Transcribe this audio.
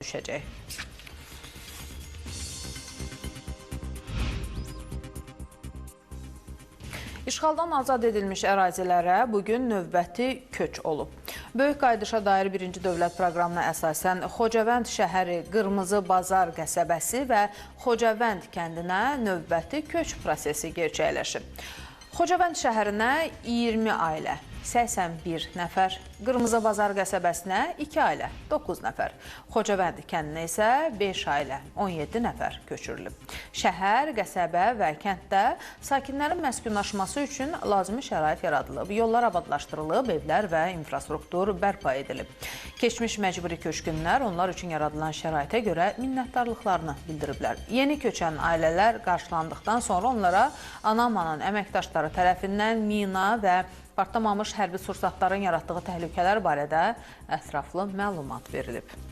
düşəcək. İşğaldan azad edilmiş ərazilərə bugün növbəti köç olub. Böyük qayıdışa dair birinci dövlət proqramına əsasən Xocavənd şəhəri, Qırmızı Bazar qəsəbəsi və Xocavənd kəndinə növbəti köç prosesi gerçəkləşib. Xocavənd şəhərinə 20 ailə, 81 nəfər, Qırmızı Bazar qəsəbəsinə 2 ailə, 9 nəfər, Xocavənd kəndinə isə 5 ailə, 17 nəfər köçürülüb. Şəhər, qəsəbə və kənddə sakinlərin məskunlaşması üçün lazımi şərait yaradılıb, yollar abadlaşdırılıb, evlər və infrastruktur bərpa edilib. Keçmiş məcburi köçkünlər onlar üçün yaradılan şəraitə görə minnətdarlıqlarını bildiriblər. Yeni köçən ailələr qarşılandıqdan sonra onlara Anamanın əməkdaşları tərəfindən mina və partlamamış hərbi sursatların yaratdığı təhlükələr barədə ətraflı məlumat verilib.